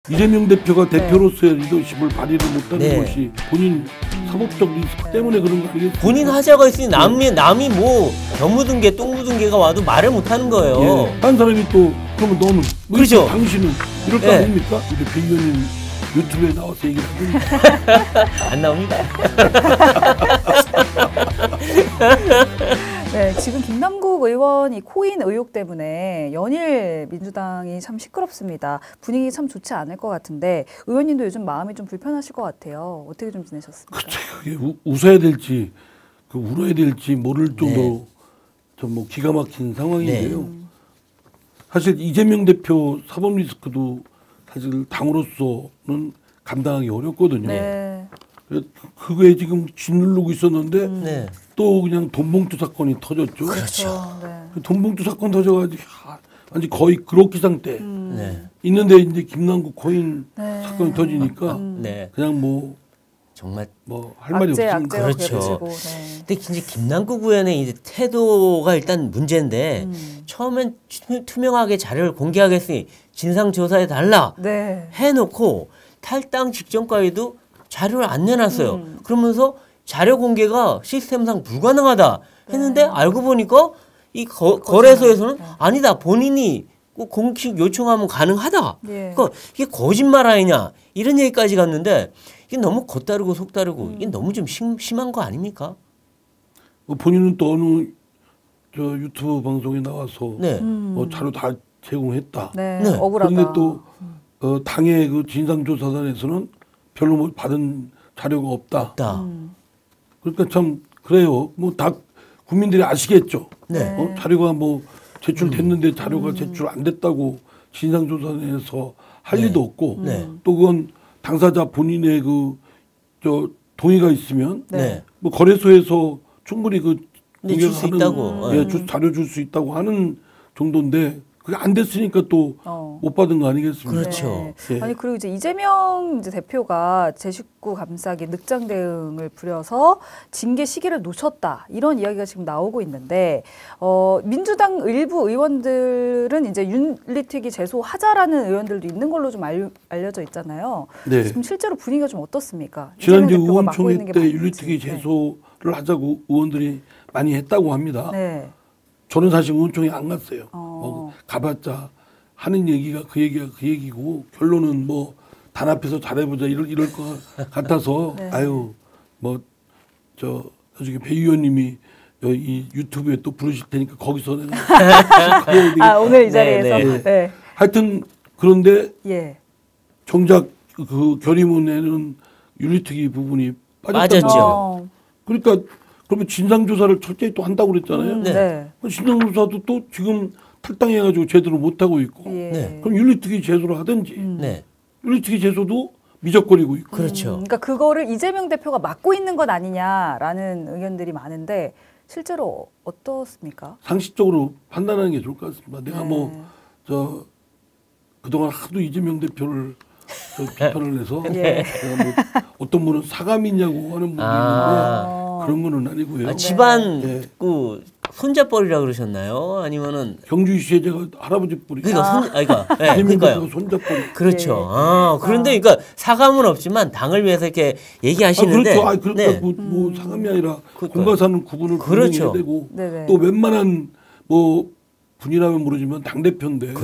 이재명 대표가 대표로서의 리더십을 발휘를 못하는 것이 본인 사법적 리스크 때문에 그런 거 아니겠습니까? 본인 하자가 있으니 남이 뭐 겨 묻은 개, 똥 묻은 개가 와도 말을 못하는 거예요. 한 사람이 또 그러면 너는 그렇죠. 당신은 이럴 거 아닙니까? 우리 배 의원님 유튜브에 나와서 얘기를 하더니 안 나옵니다. 네, 지금 김남국 의원이 코인 의혹 때문에 연일 민주당이 참 시끄럽습니다. 분위기 참 좋지 않을 것 같은데 의원님도 요즘 마음이 좀 불편하실 것 같아요. 어떻게 좀 지내셨습니까? 그게 웃어야 될지 울어야 될지 모를 정도로 좀 뭐 기가 막힌 상황인데요. 사실 이재명 대표 사법 리스크도 사실 당으로서는 감당하기 어렵거든요. 네. 그게 지금 짓누르고 있었는데 또 그냥 돈봉투 사건이 터졌죠. 그렇죠. 네. 돈봉투 사건 터져가지고 완전 거의 그로키 상태 있는데 이제 김남국 코인 사건이 터지니까 그냥 뭐 정말 할 말이 없습니다. 그렇죠. 근데 이제 김남국 의원의 이제 태도가 일단 문제인데 처음엔 투명하게 자료를 공개하겠으니 진상조사해 달라 해놓고 탈당 직전까지도 자료를 안 내놨어요. 그러면서 자료 공개가 시스템상 불가능하다 했는데 알고 보니까 이 거래소에서는 아니다. 본인이 꼭 공식 요청하면 가능하다. 그러니까 이게 거짓말 아니냐 이런 얘기까지 갔는데 이게 너무 겉다르고 속다르고 이게 너무 좀 심한 거 아닙니까? 본인은 또 어느 유튜브 방송에 나와서 자료 다 제공했다. 억울하다. 그런데 또 당의 그 진상조사단에서는 별로 뭐 받은 자료가 없다. 그러니까 참 그래요. 뭐 다 국민들이 아시겠죠. 자료가 뭐 제출됐는데 자료가 제출 안 됐다고 진상조사단에서 할 리도 없고 또 그건 당사자 본인의 동의가 있으면 뭐 거래소에서 충분히 줄 수 있다고 자료 줄 수 있다고 하는 정도인데 그게 안 됐으니까 또 못 받은 거 아니겠습니까? 그렇죠. 아니 그리고 이제 이재명 대표가 제 식구 감싸기 늑장 대응을 부려서 징계 시기를 놓쳤다 이런 이야기가 지금 나오고 있는데 민주당 일부 의원들은 이제 윤리특위 제소하자라는 의원들도 있는 걸로 좀 알려져 있잖아요. 지금 실제로 분위기가 좀 어떻습니까? 지난주 의원총회 때 윤리특위 제소를 하자고 의원들이 많이 했다고 합니다. 저는 사실 의원총회 안 갔어요. 가봤자 하는 얘기가 그 얘기고 결론은 뭐 단합해서 잘해보자 이럴 것 같아서 아유 뭐 나중에 배 의원님이 이 유튜브에 또 부르실 테니까 거기서 내가 오늘 이 자리에서 하여튼 그런데 정작 그 결의문에는 윤리특위 부분이 빠졌죠. 그러니까 그러면 진상조사를 철저히 또 한다고 그랬잖아요. 진상조사도 또 지금 탈당해가지고 제대로 못하고 있고 그럼 윤리특위 제소를 하든지 윤리특위 제소도 미적거리고 있고 그러니까 그거를 이재명 대표가 맡고 있는 것 아니냐라는 의견들이 많은데 실제로 어떻습니까? 상식적으로 판단하는 게 좋을 것 같습니다. 내가 그동안 하도 이재명 대표를 비판을 해서 내가 뭐 어떤 분은 사감이냐고 하는 분이 있는데 그런 거는 아니고요. 집안 손자뻘이라 그러셨나요? 아니면은 경주시에 제가 할아버지 뻘이. 그러니까요. 손자뻘이. 그렇죠. 그런데 그러니까 사감은 없지만 당을 위해서 이렇게 얘기하시는데. 그렇죠. 그러니까 뭐 사감이 아니라 공과 사는 구분을 분명해야 되고 또 웬만한 뭐 분이라면 모르지만 당 대표인데.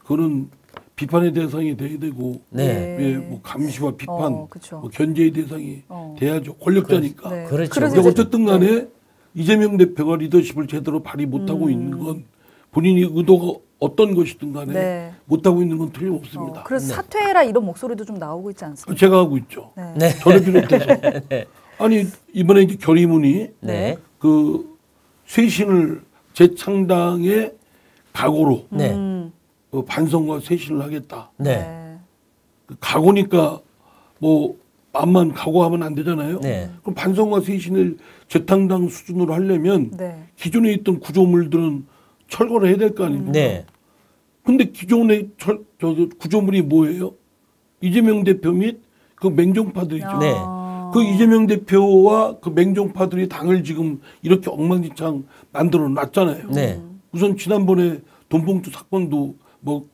그거는 비판의 대상이 돼야 되고, 뭐 감시와 비판, 뭐 견제의 대상이 돼야죠. 권력자니까. 그런데 어쨌든 간에 이재명 대표가 리더십을 제대로 발휘 못하고 있는 건 본인이 의도가 어떤 것이든 간에 못하고 있는 건 틀림없습니다. 그래서 사퇴해라 이런 목소리도 좀 나오고 있지 않습니까? 제가 하고 있죠. 저를 비롯해서. 아니 이번에 이제 결의문이 그 쇄신을 재창당의 각오로 반성과 쇄신을 하겠다. 각오니까 뭐 마음만 각오하면 안 되잖아요. 그럼 반성과 쇄신을 재탕당 수준으로 하려면 기존에 있던 구조물들은 철거를 해야 될 거 아닙니까? 근데 기존의 구조물이 뭐예요? 이재명 대표 및 그 맹종파들이죠. 그 이재명 대표와 그 맹종파들이 당을 지금 이렇게 엉망진창 만들어 놨잖아요. 우선 지난번에 돈봉투 사건도 뭐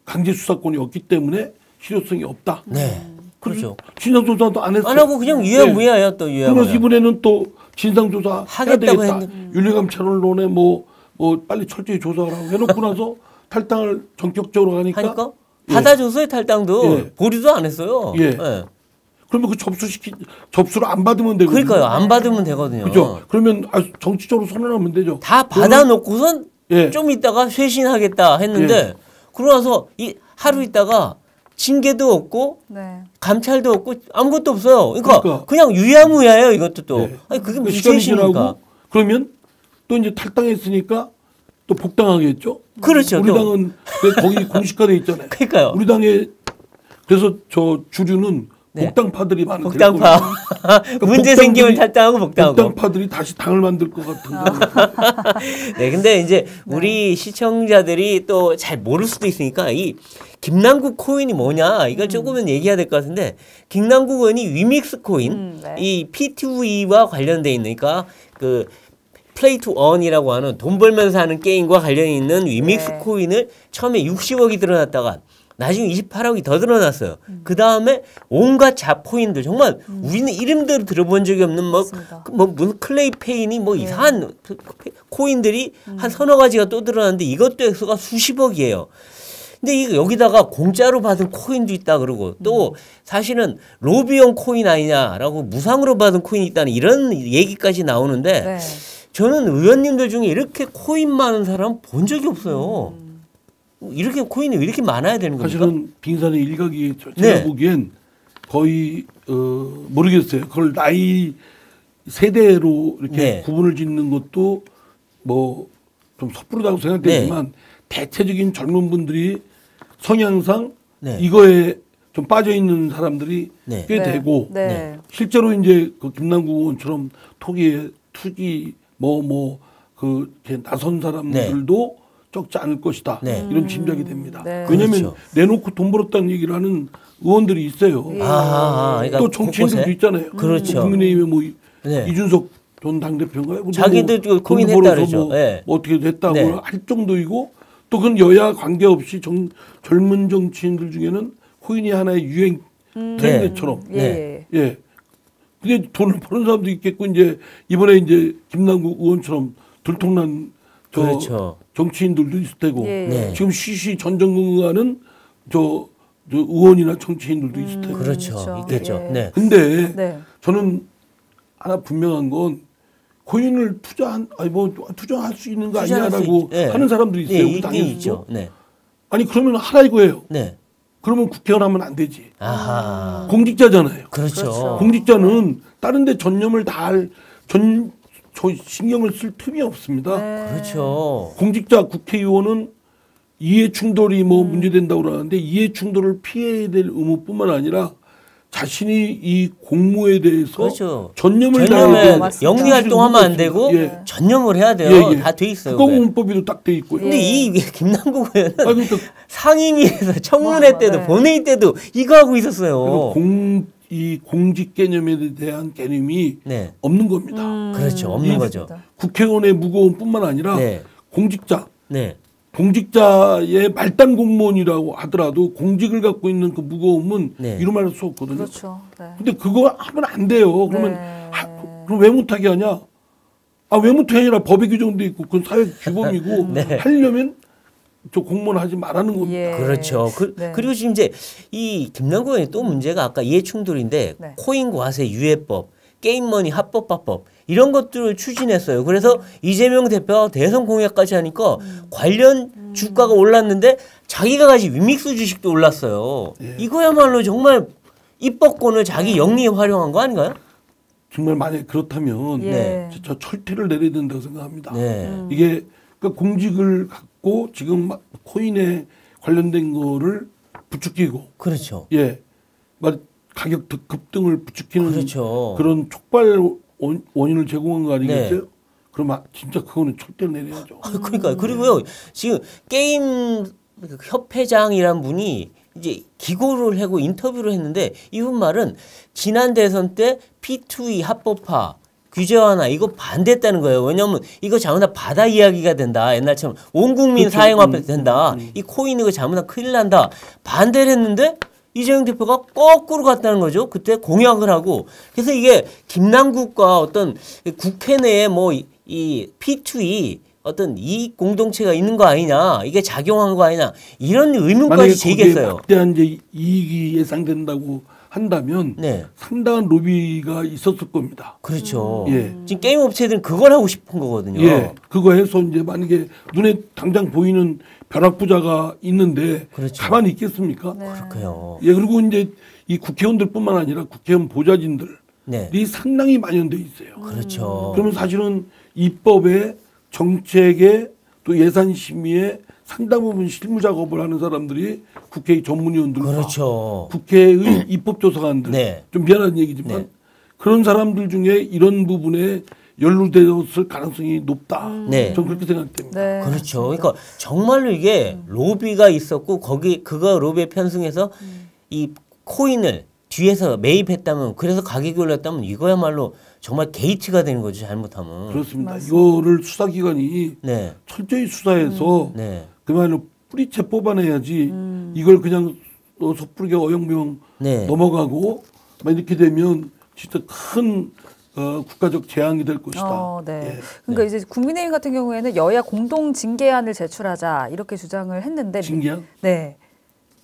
강제 수사권이 없기 때문에 실효성이 없다. 네. 그렇죠. 진상조사도 안 했어요. 안 하고 그냥 유야무야야 또 유야무야. 그래서 이번에는 또 진상조사 하겠다고 해야 되겠다. 했는데. 윤리감찰론에 뭐 빨리 철저히 조사를 하고 해놓고 나서 탈당을 전격적으로 하니까 받아줬어요. 탈당도. 예. 보류도 안 했어요. 예. 예. 그러면 그 접수를 안 받으면 되거든요. 그러니까요. 안 받으면 되거든요. 그죠? 그러면 정치적으로 선언하면 되죠. 다 받아놓고선 예. 좀 있다가 쇄신하겠다 했는데 예. 그러고 나서 하루 있다가 징계도 없고 네. 감찰도 없고 아무것도 없어요. 그러니까 그러니까. 그냥 유야무야예요. 이것도 또. 네. 아니 그게 무슨 시간이 쇄신입니까? 지나고 그러면 또 이제 탈당했으니까 또 복당하겠죠. 그렇죠. 우리 당은 거기 공식화돼 있잖아요. 그러니까요. 우리 당의 그래서 저 주류는 네. 복당파들이 많은 복당파. 문제 생기면 탈당하고 복당하고. 복당파들이 다시 당을 만들 것 같은. 네, 근데 이제 우리 시청자들이 또 잘 모를 수도 있으니까 이 김남국 코인이 뭐냐 이걸 조금은 얘기해야 될 것 같은데 김남국 의원이 위믹스 코인 네. 이 P2E와 관련돼 있는 그러니까 그 플레이 투 언이라고 하는 돈 벌면서 하는 게임과 관련이 있는 위믹스 네. 코인을 처음에 60억이 드러났다가 나중에 28억이 더 드러났어요. 그 다음에 온갖 잡코인들 정말 우리는 이름대로 들어본 적이 없는 맞습니다. 무슨 클레이페인이 뭐 이상한 코인들이 한 서너 가지가 또 드러났는데 이것도 액수가 수십억이에요. 근데 여기다가 공짜로 받은 코인도 있다 그러고 또 사실은 로비용 코인 아니냐라고 무상으로 받은 코인이 있다는 이런 얘기까지 나오는데 네. 저는 의원님들 중에 이렇게 코인 많은 사람 본 적이 없어요. 이렇게 코인이 왜 이렇게 많아야 되는 겁니까? 사실은 빙산의 일각이 제가 네. 보기엔 거의 모르겠어요. 그걸 나이 세대로 이렇게 네. 구분을 짓는 것도 뭐 좀 섣부르다고 생각되지만 대체적인 젊은 분들이 성향상 네. 이거에 좀 빠져 있는 사람들이 네. 꽤 네. 되고 네. 실제로 이제 그 김남국 의원처럼 투기 이렇게 나선 사람들도 적지 않을 것이다. 네. 이런 짐작이 됩니다. 네. 왜냐하면 그렇죠. 내놓고 돈 벌었다는 얘기를 하는 의원들이 있어요. 그러니까 또 정치인들도 곳곳에? 있잖아요. 그렇죠. 국민의힘에 뭐 네. 이준석 전 당대표인가요? 자기들 뭐 코인 돈 했다 벌어서 그러죠. 네. 뭐 어떻게 됐다고 네. 할 정도이고 또 그건 여야 관계없이 젊은 정치인들 중에는 코인이 하나의 유행 트렌드처럼 예. 예. 근데 돈을 버는 사람도 있겠고 이제 이번에 이제 김남국 의원처럼 들통난 그렇죠. 정치인들도 있을 테고 예. 네. 지금 쉬쉬 전전긍긍하는 저 의원이나 정치인들도 있을 테고. 그렇죠. 그렇죠. 있겠죠. 예. 네. 근데 네. 저는 하나 분명한 건 코인을 투자할 수 있는 거 투자할 수 아니냐라고 네. 하는 사람들이 있어요. 네, 우리 있긴 당에서도. 있죠. 네. 아니 그러면 하라 이거예요. 네. 그러면 국회의원 하면 안 되지. 아하. 공직자잖아요. 그렇죠. 그렇죠. 공직자는 다른 데 전념을 다할 신경을 쓸 틈이 없습니다. 네. 그렇죠. 공직자 국회의원은 이해 충돌이 뭐 문제된다고 그러는데 이해 충돌을 피해야 될 의무뿐만 아니라 자신이 이 공무에 대해서 그렇죠. 전념을 전념에 다해야 맞습니다. 영리 활동하면 안 되고 예. 전념을 해야 돼요. 다 돼 있어요. 그게. 국가공무법에도 딱 돼 있고요. 근데 이 김남국 의원은 그러니까 상임위에서 청문회 때도 네. 본회의 때도 이거 하고 있었어요. 이 공직 개념에 대한 개념이 네. 없는 겁니다. 그렇죠. 없는 거죠. 맞습니다. 국회의원의 무거움뿐만 아니라 네. 공직자 네. 공직자의 말단 공무원이라고 하더라도 공직을 갖고 있는 그 무거움은 네. 이루말할 수 없거든요. 그렇죠. 네. 근데 그거 하면 안 돼요. 그러면 네. 그럼 왜 못하게 하냐? 왜 못하게 아니라 법에 규정돼 있고 그건 사회 규범이고 네. 하려면 저 공무원 하지 말라는 겁니다. 예. 그렇죠. 네. 그리고 지금 이제 이 김남국 의원이 또 문제가 아까 이해 충돌인데 네. 코인 과세 유예법, 게임머니 합법화법 이런 것들을 추진했어요. 그래서 이재명 대표가 대선 공약까지 하니까 관련 주가가 올랐는데 자기가 가진 위믹스 주식도 올랐어요. 예. 이거야말로 정말 입법권을 자기 영리에 활용한 거 아닌가요? 정말 만약 그렇다면 예. 저 철퇴를 내려야 된다고 생각합니다. 네. 이게 그러니까 공직을 갖고 지금 막 코인에 관련된 거를 부추기고 그렇죠. 막 가격 급등을 부추기는 그렇죠. 그런 촉발 원인을 제공한 거 아니겠어요? 네. 그럼 진짜 그거는 철퇴를 내려야죠. 그러니까 그리고요 지금 게임 협회장이란 분이 이제 기고를 하고 인터뷰를 했는데 이분 말은 지난 대선 때 P2E 합법화 규제 완화 이거 반대했다는 거예요. 왜냐하면 이거 잘못하면 바다 이야기가 된다. 옛날처럼 온 국민 그렇죠. 사행화폐 된다. 이 코인 이거 잘못하면 큰일 난다. 반대를 했는데 이재명 대표가 거꾸로 갔다는 거죠. 그때 공약을 하고. 그래서 이게 김남국과 어떤 국회 내에 뭐 이 P2E 어떤 이익 공동체가 있는 거 아니냐, 이게 작용한 거 아니냐, 이런 의문까지 제기했어요. 막대한 이제 이익이 예상된다고 한다면 네. 상당한 로비가 있었을 겁니다. 그렇죠. 예. 지금 게임 업체들은 그걸 하고 싶은 거거든요. 예. 그거 해서 이제 만약에 눈에 당장 보이는 벼락부자가 있는데 그렇죠. 가만히 있겠습니까? 네. 그렇고요. 예. 그리고 이제 이 국회의원들뿐만 아니라 국회의원 보좌진들이 네. 상당히 만연돼 있어요. 그렇죠. 그러면 사실은 입법에 정책에 또 예산 심의에 상당 부분 실무 작업을 하는 사람들이 국회의 전문위원들과 그렇죠. 국회의 입법조사관들 네. 좀 미안한 얘기지만 네. 그런 사람들 중에 이런 부분에 연루되었을 가능성이 높다. 네. 저는 그렇게 생각됩니다. 네. 그렇죠. 그러니까 정말로 이게 로비가 있었고 그거 로비에 편승해서 이 코인을 뒤에서 매입했다면 그래서 가격이 올랐다면 이거야말로 정말 게이트가 되는 거죠. 잘못하면. 그렇습니다. 맞습니다. 이거를 수사기관이 네. 철저히 수사해서 네. 그야말로 뿌리채 뽑아내야지 이걸 그냥 섣부르게 어영부영 네. 넘어가고 막 이렇게 되면 진짜 큰 국가적 재앙이 될 것이다. 네. 예. 그러니까 이제 국민의힘 같은 경우에는 여야 공동 징계안을 제출하자 이렇게 주장을 했는데 징계한? 네.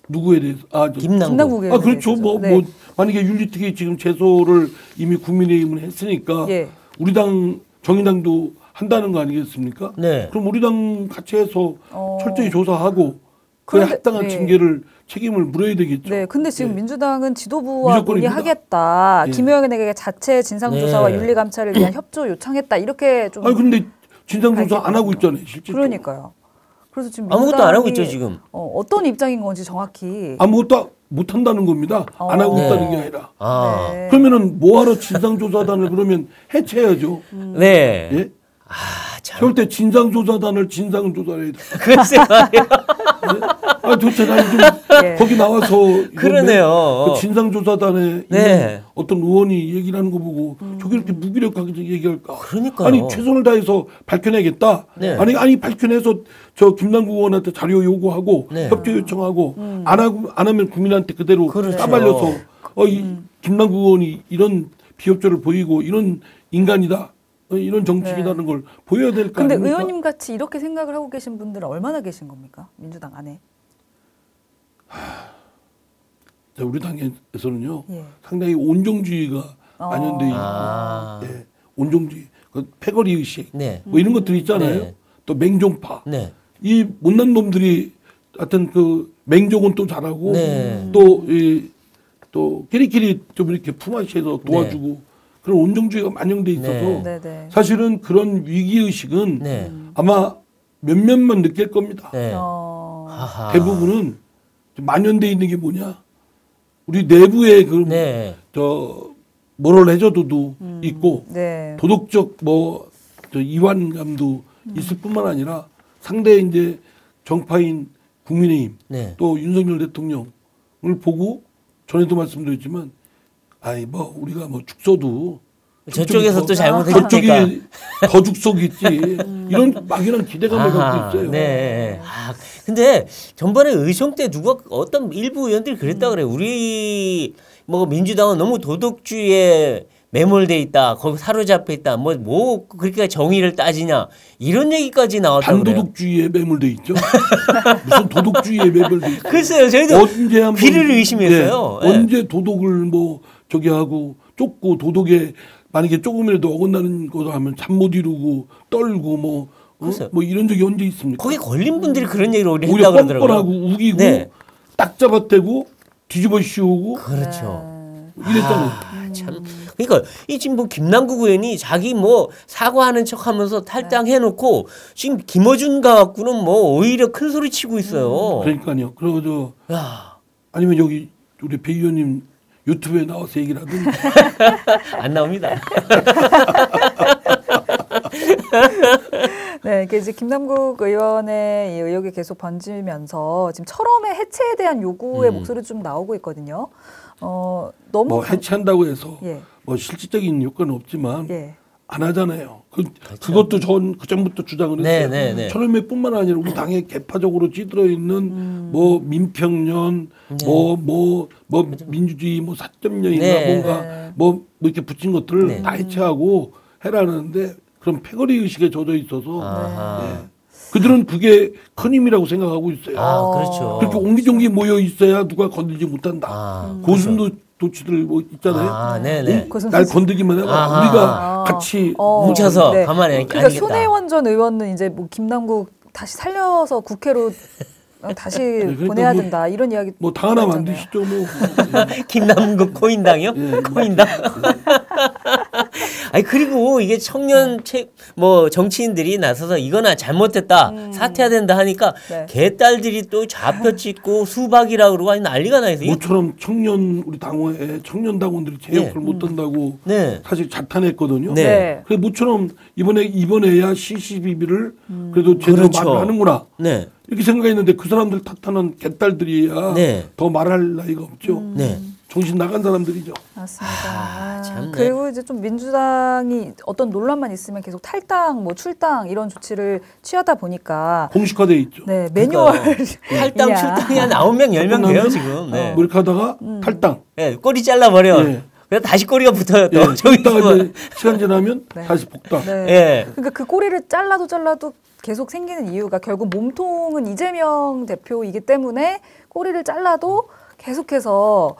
누구에 대해서? 김남국. 의원에 그렇죠. 대해서죠. 뭐 네. 만약에 윤리특위 지금 제소를 이미 국민의힘은 했으니까 예. 우리 당 정의당도 한다는 거 아니겠습니까? 네. 그럼 우리 당 같이 해서 철저히 조사하고 그에 그런데, 합당한 네. 징계를 책임을 물어야 되겠죠. 네, 근데 지금 예. 민주당은 지도부와 무조건입니다. 논의하겠다. 예. 김 의원에게 자체 진상조사와 네. 윤리감찰을 위한 협조 요청했다. 이렇게 좀. 아니 근데 진상조사 안 하고 있잖아요. 실제 그러니까요. 그래서 지금 아무것도 안 하고 민주당이 있죠 지금. 어떤 입장인 건지 정확히. 아무것도 못 한다는 겁니다. 안 하고 네. 있다는 게 아니라. 아. 네. 그러면은 뭐하러 진상조사단을 그러면 해체해야죠. 네. 예? 아, 참. 절대 진상조사단을 진상조사를 해야 돼. 글쎄 말이에요. 도대체 난 좀 예. 거기 나와서 그러네요. 그 진상조사단에 네. 있는 어떤 의원이 얘기를 하는 거 보고 저게 이렇게 무기력하게 얘기할까? 그러니까요. 아니 최선을 다해서 밝혀내겠다. 네. 아니 밝혀내서 저 김남국 의원한테 자료 요구하고 네. 협조 요청하고 안 하면 국민한테 그대로 그렇죠. 까발려서 이 김남국 의원이 이런 비협조를 보이고 이런 인간이다. 이런 정치인이라는 걸 보여야 될 거 근데 아닙니까? 의원님 같이 이렇게 생각을 하고 계신 분들은 얼마나 계신 겁니까? 민주당 안에. 자, 우리 당에서는요. 예. 상당히 온정주의가 만연돼 있고 아. 예, 온정주의, 패거리 의식 네. 뭐 이런 것들 있잖아요. 네. 또 맹종파. 네. 이 못난 놈들이 하여튼 그 맹종은 또 잘하고 네. 또 끼리끼리 좀 이렇게 품앗이해서 도와주고 그런 온정주의가 만연돼 있어서 네. 사실은 그런 위기의식은 네. 아마 몇몇만 느낄 겁니다. 네. 어. 대부분은 좀 만연돼 있는 게 뭐냐? 우리 내부에 네. 모럴 해저도도 있고 네. 도덕적 이완감도 있을 뿐만 아니라 상대 이제 정파인 국민의힘 네. 또 윤석열 대통령을 보고 전에도 말씀드렸지만 우리가 죽서도 저쪽에서 또 잘못했으니까. 저쪽이 더 죽서겠지 이런 막연한 기대감을 갖고 있어요. 네. 근데 전번에 의총 때 어떤 일부 의원들이 그랬다 그래요. 우리 민주당은 너무 도덕주의에 매몰돼 있다. 거기 사로잡혀 있다. 뭐 그렇게 정의를 따지냐. 이런 얘기까지 나왔다고 그래요. 반도덕주의에 매몰돼 있죠. 무슨 도덕주의에 매몰돼 있죠. 글쎄요. 저희도 언제 한번 귀를 의심했어요. 네. 언제 도덕을 하고 쫓고 도덕에 만약에 조금이라도 어긋나는 거도 하면 잠 못 이루고 떨고 뭐 이런 적이 언제 있습니까? 거기 걸린 분들이 그런 얘기를 오히려 오히려 했다고 그러더라고요. 뻔뻔하고 우기고 네. 딱 잡아대고 뒤집어 씌우고 그렇죠. 이랬잖아요. 참. 그러니까 이 지금 김남국 의원이 자기 사과하는 척하면서 탈당해놓고 지금 김어준 갖고는 오히려 큰 소리 치고 있어요. 그러니까요. 그리고 야. 아니면 여기 우리 배 의원님 유튜브에 나와서 얘기를 하든지. 안 나옵니다. 네, 이제 김남국 의원의 이 의혹이 계속 번지면서 지금 철험의 해체에 대한 요구의 목소리 좀 나오고 있거든요. 너무 해체한다고 해서 예. 실질적인 효과는 없지만 예. 안 하잖아요. 그것도 그 전부터 주장을 했어요. 철회매뿐만 아니라 우리 당에 개파적으로 찌들어 있는 뭐 민평년, 뭐 민주주의, 뭐 사점령인가 뭔가 뭐 이렇게 붙인 것들을 다 해체하고 해라는데 그런 패거리 의식에 젖어 있어서 그들은 그게 큰 힘이라고 생각하고 있어요. 그렇죠. 그렇게 옹기종기 모여 있어야 누가 건들지 못한다. 고슴도 도치들 뭐 있잖아요. 날 건들기만 해봐. 우리가 같이 뭉쳐서 가만히 그러니까 아니겠다. 손혜원 의원은 이제 뭐 김남국 다시 살려서 국회로 다시 그러니까 보내야 된다 이런 이야기. 뭐 당 하나 만드시죠 뭐. 김남국 코인당이요? 코인당. 아니 그리고 이게 청년 뭐 정치인들이 나서서 이거나 잘못됐다 사퇴해야 된다 하니까 개딸들이 또 좌표 찍고 수박이라 그러고 아니 난리가 나 있어요. 모처럼 우리 당원에 청년 당원들이 제 역할을 못 한다고 사실 자탄했거든요. 그래서 모처럼 이번에야 CCBB를 그래도 제대로 말하는구나. 이렇게 생각했는데 그 사람들 탓하는 개딸들이야 더 말할 나이가 없죠. 정신 나간 사람들이죠. 맞습니다. 그리고 이제 좀 민주당이 어떤 논란만 있으면 계속 탈당, 뭐 출당 이런 조치를 취하다 보니까 공식화돼 있죠. 매뉴얼 탈당, 출당이 한 9명, 10명 돼요 지금. 뭐 이렇게 하다가 탈당. 꼬리 잘라버려. 그래서 다시 꼬리가 붙어요 또. 저기다가 이제 시간 지나면 다시 복당. 그러니까 그 꼬리를 잘라도 계속 생기는 이유가 결국 몸통은 이재명 대표이기 때문에 꼬리를 잘라도 계속해서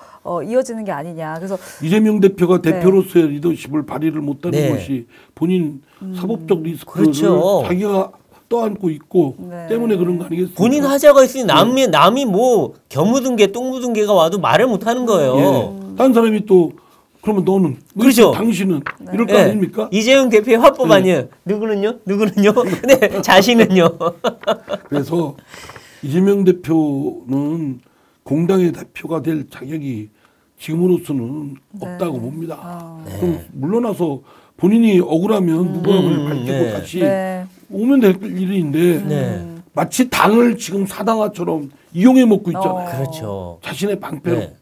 이어지는 게 아니냐. 그래서 이재명 대표가 대표로서의 리더십을 발휘를 못하는 것이 본인 사법적 리스크를 자기가 떠안고 있고 때문에 그런 거 아니겠습니까? 본인 하자가 있으니 남이 뭐 겨 묻은 개, 똥 묻은 개가 와도 말을 못하는 거예요. 다른 사람이 또 그러면 너는 그렇죠. 당신은 이럴 거 아닙니까? 이재용 대표의 화법 아니에요. 누구는요? 네, 자신은요. 그래서 이재명 대표는 공당의 대표가 될 자격이 지금으로서는 없다고 봅니다. 그럼 물러나서 본인이 억울하면 무고함을 밝히고 다시 오면 될 일인데 마치 당을 지금 사당화처럼 이용해 먹고 있잖아요. 그렇죠. 자신의 방패로.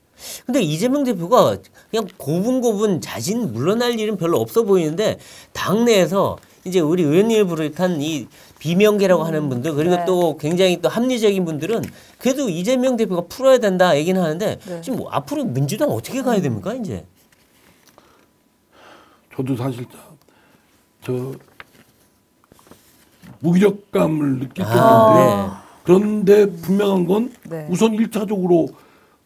근데 이재명 대표가 그냥 고분고분 자진 물러날 일은 별로 없어 보이는데 당내에서 이제 우리 의원님을 비롯한 이 비명계라고 하는 분들 그리고 또 굉장히 또 합리적인 분들은 그래도 이재명 대표가 풀어야 된다 얘기는 하는데 지금 뭐 앞으로 민주당 어떻게 가야 됩니까 이제? 저도 사실 저 무기력감을 느낄 정도인데 그런데 분명한 건 우선 1차적으로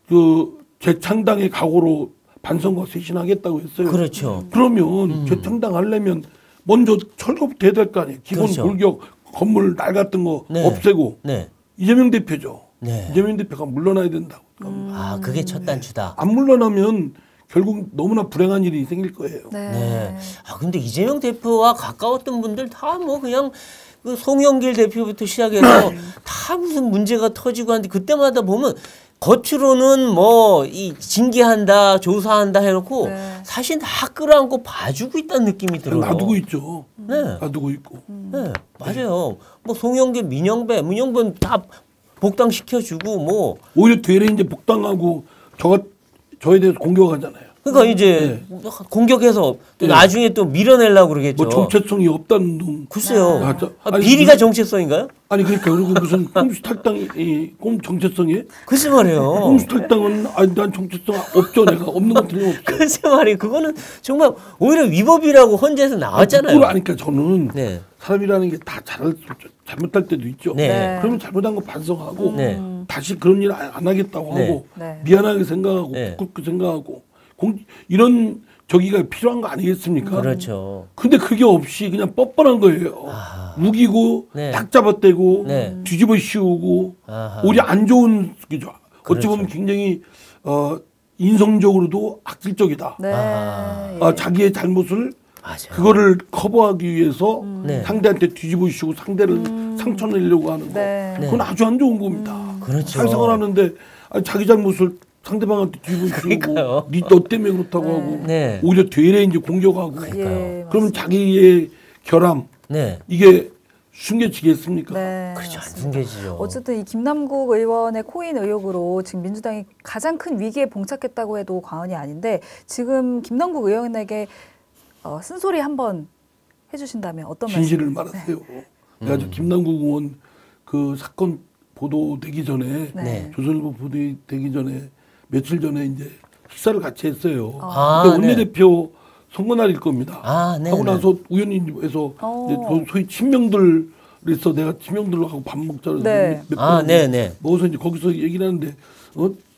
그 재창당의 각오로 반성과 쇄신하겠다고 했어요. 그렇죠. 그러면 재창당 하려면 먼저 철거부터 해야 될 거 아니에요. 기본 골격 건물 날 같은 거 없애고 이재명 대표죠. 이재명 대표가 물러나야 된다고. 그게 첫 단추다. 안 물러나면 결국 너무나 불행한 일이 생길 거예요. 근데 이재명 대표와 가까웠던 분들 다 뭐 그냥 그 송영길 대표부터 시작해서 다 무슨 문제가 터지고 하는데 그때마다 보면 겉으로는 뭐 이 징계한다, 조사한다 해놓고 사실 다 끌어안고 봐주고 있다는 느낌이 들어요. 놔두고 있죠. 놔두고 있고. 맞아요. 뭐 송영길, 문영배 다 복당시켜주고 뭐 오히려 되레 이제 복당하고 저에 대해서 공격하잖아요. 그러니까 이제 공격해서 또 나중에 또 밀어내려고 그러겠죠. 뭐 정체성이 없다는 둥. 글쎄요. 비리가 정체성인가요? 아니 그러니까 그리고 무슨 꼼수 탈당이 정체성이에요? 글쎄 말이에요. 꼼수 탈당은 난 정체성 없죠. 내가 없는 건 틀림없죠. 글쎄 말이에요. 그거는 정말 오히려 위법이라고 헌재에서 나왔잖아요. 그러니까 저는 사람이라는 게 다 잘못할 때도 있죠. 그러면 잘못한 거 반성하고 다시 그런 일 안 하겠다고 하고 미안하게 생각하고 부끄럽게 생각하고 이런 저기가 필요한 거 아니겠습니까? 그렇죠. 근데 그게 없이 그냥 뻔뻔한 거예요. 우기고 딱 잡아떼고 뒤집어 씌우고 오히려 안 좋은 거죠. 어찌 보면 굉장히 인성적으로도 악질적이다. 자기의 잘못을 그거를 커버하기 위해서 상대한테 뒤집어 씌우고 상대를 상처내려고 하는 거. 그건 아주 안 좋은 겁니다. 사회생활하는데 자기 잘못을 상대방한테 뒤집어 씌우고 너 때문에 그렇다고 하고 오히려 되레 이제 공격하고 그러면 자기의 결함 이게 숨겨지겠습니까? 그렇죠. 안 숨겨지죠. 어쨌든 이 김남국 의원의 코인 의혹으로 지금 민주당이 가장 큰 위기에 봉착했다고 해도 과언이 아닌데 지금 김남국 의원에게 쓴소리 한번 해주신다면 어떤 진실을 말씀? 말하세요. 내가 저 김남국 의원 그 사건 보도되기 전에 조선일보 보도되기 전에 며칠 전에 이제 식사를 같이 했어요. 근데 원내대표 선거날일 겁니다. 하고 나서 우연히 해서 이제 소위 친명들에서 내가 친명들하고 밥 먹자고 몇번 먹어서 이제 거기서 얘기를 하는데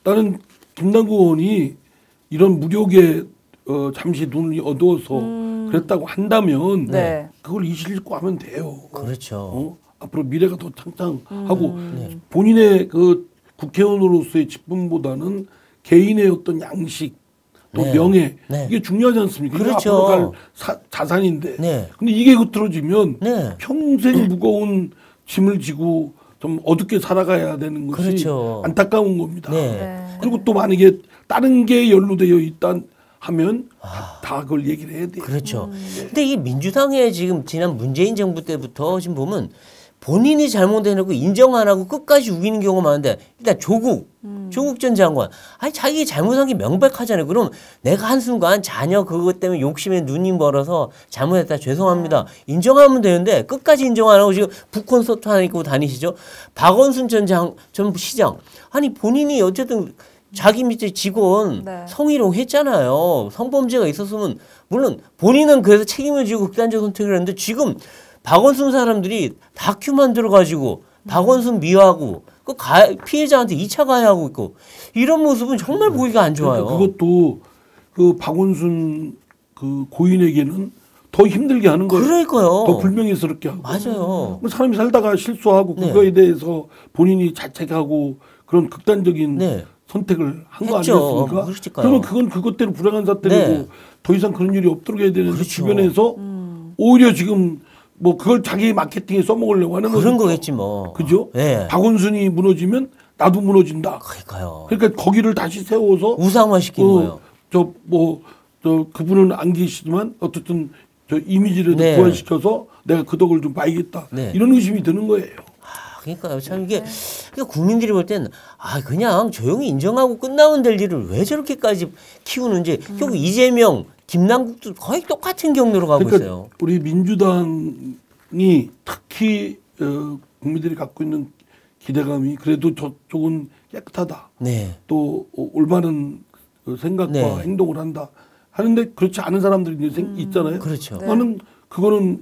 나는 김남국 의원이 이런 무력에 잠시 눈이 어두워서 그랬다고 한다면 그걸 이실고 하면 돼요. 그렇죠. 앞으로 미래가 더 창창하고 본인의 그 국회의원으로서의 직분보다는 개인의 어떤 양식 또 명예 이게 중요하지 않습니까? 그렇죠. 이게 앞으로 갈 자산인데 근데 이게 흐트러지면 평생 무거운 짐을 지고 좀 어둡게 살아가야 되는 것이 안타까운 겁니다. 그리고 또 만약에 다른 게 연루되어 있다 하면 다 그걸 얘기를 해야 돼요. 그렇죠. 근데 이 민주당의 지금 지난 문재인 정부 때부터 지금 보면 본인이 잘못해놓고 인정 안 하고 끝까지 우기는 경우가 많은데 일단 조국 전 장관 아니 자기 잘못한 게 명백하잖아요. 그럼 내가 한순간 자녀 그것 때문에 욕심에 눈이 멀어서 잘못했다 죄송합니다 인정하면 되는데 끝까지 인정 안 하고 지금 북콘서트 하나 입고 다니시죠. 박원순 전 시장 아니 본인이 어쨌든 자기 밑에 직원 성희롱 했잖아요. 성범죄가 있었으면 물론 본인은 그래서 책임을 지고 극단적 선택을 했는데 지금 박원순 사람들이 다큐 만들어가지고 박원순 미화하고 그 피해자한테 2차 가해하고 있고 이런 모습은 정말 보기가 안 좋아요. 그러니까 그것도 그 박원순 그 고인에게는 더 힘들게 하는 거예요. 그러니까요. 더 불명예스럽게 하고. 맞아요. 사람이 살다가 실수하고 그거에 대해서 본인이 자책하고 그런 극단적인 선택을 한 거 아니겠습니까? 그러면 그건 그것대로 불행한 사태고 더 이상 그런 일이 없도록 해야 되는데 주변에서 오히려 지금 뭐 그걸 자기 마케팅에 써먹으려고 하는 그런 거겠지 뭐. 그죠? 박원순이 무너지면 나도 무너진다. 그러니까요. 그러니까 거기를 다시 세워서 우상화시킨 거예요. 그분은 안 계시지만 어쨌든 저 이미지를 부활시켜서 내가 그 덕을 좀 봐야겠다. 이런 의심이 드는 거예요. 그러니까요. 참 이게 그러니까 국민들이 볼 때는 그냥 조용히 인정하고 끝나면 될 일을 왜 저렇게까지 키우는지 결국 이재명, 김남국도 거의 똑같은 경로로 가고 있어요. 우리 민주당이 특히 국민들이 갖고 있는 기대감이 그래도 저쪽은 깨끗하다. 또 올바른 생각과 행동을 한다. 하는데 그렇지 않은 사람들이 있잖아요. 그렇죠. 나는 그거는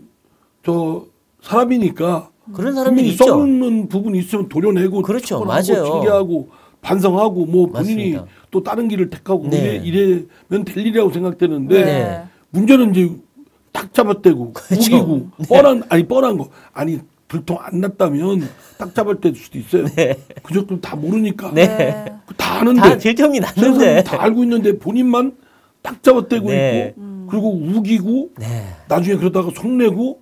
저 사람이니까 그런 사람들이 있죠. 썩는 부분이 있으면 도려내고 그렇죠. 맞아요. 징계하고 반성하고 뭐 본인이 맞습니다. 또 다른 길을 택하고 이래면 될 일이라고 생각되는데 문제는 이제 딱 잡아떼고 우기고 뻔한 거 들통 안 났다면 딱 잡아뗄 수도 있어요. 그저도 다 모르니까 다 아는데 다 들통이 났는데 다 알고 있는데 본인만 딱 잡아떼고 있고 그리고 우기고 나중에 그러다가 속내고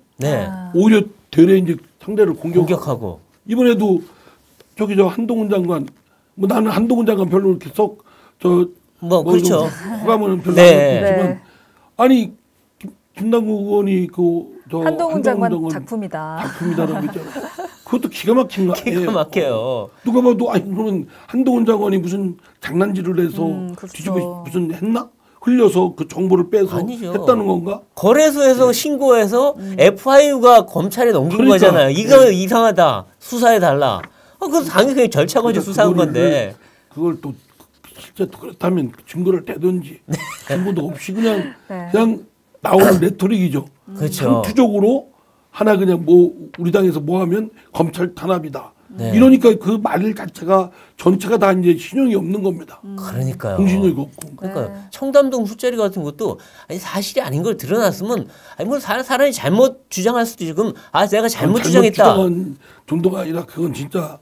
오히려 되레 이제 상대를 공격하고 이번에도 저기 저 한동훈 장관 뭐 나는 한동훈 장관 별로 이렇게 썩 그렇죠. 호감은 별로 안 했지만 아니 김남국 의원이 한동훈 장관 작품이다라고 했잖아요. 그것도 기가 막힌 거 아니에요. 기가 막혀요. 누가 봐도 그러면 한동훈 장관이 무슨 장난질을 해서 뒤집어 무슨 했나? 흘려서 그 정보를 빼서 아니죠. 했다는 건가? 거래소에서 신고해서 FIU가 검찰에 넘긴 거잖아요. 이거 이상하다. 수사해달라. 그건 당연히 절차 거쳐 수사한 건데. 그걸 또 실제 그렇다면 증거를 대든지 정보도 없이 그냥 나오는 레토릭이죠. 그렇죠. 상투적으로 하나 그냥 뭐 우리 당에서 뭐 하면 검찰 탄압이다. 이러니까 그 말 자체가 전체가 다 이제 신용이 없는 겁니다. 그러니까요. 공신력이 없고. 그러니까 청담동 술자리 같은 것도 사실이 아닌 걸 드러났으면 뭐 사람이 잘못 주장할 수도 있고 그럼 내가 잘못 주장했다. 주장한 정도가 아니라 그건 진짜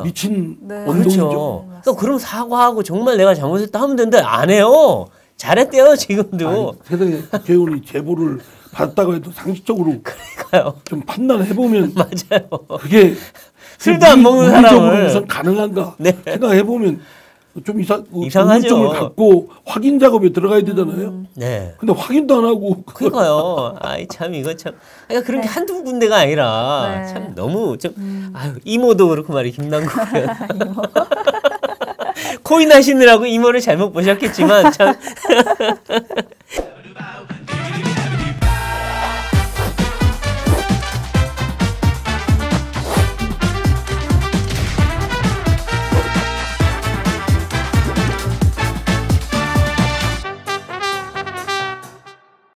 미친 원동이죠. 그렇죠. 그러니까 그럼 사과하고 정말 내가 잘못했다 하면 되는데 안 해요. 잘했대요 지금도. 세상에 국회의원이 제보를 받았다고 해도 상식적으로 좀 판단해보면 맞아요. 그게 술도 안 먹는 사람을 무슨 가능한가 생각해보면 좀 이상하죠. 의문점을 갖고 확인 작업에 들어가야 되잖아요. 근데 확인도 안 하고. 그러니까요. 참 이거 참. 그러니까 그런 게 한두 군데가 아니라 참 너무 이모도 그렇고 말이에요. 김남국 코인 하시느라고 이모를 잘못 보셨겠지만 참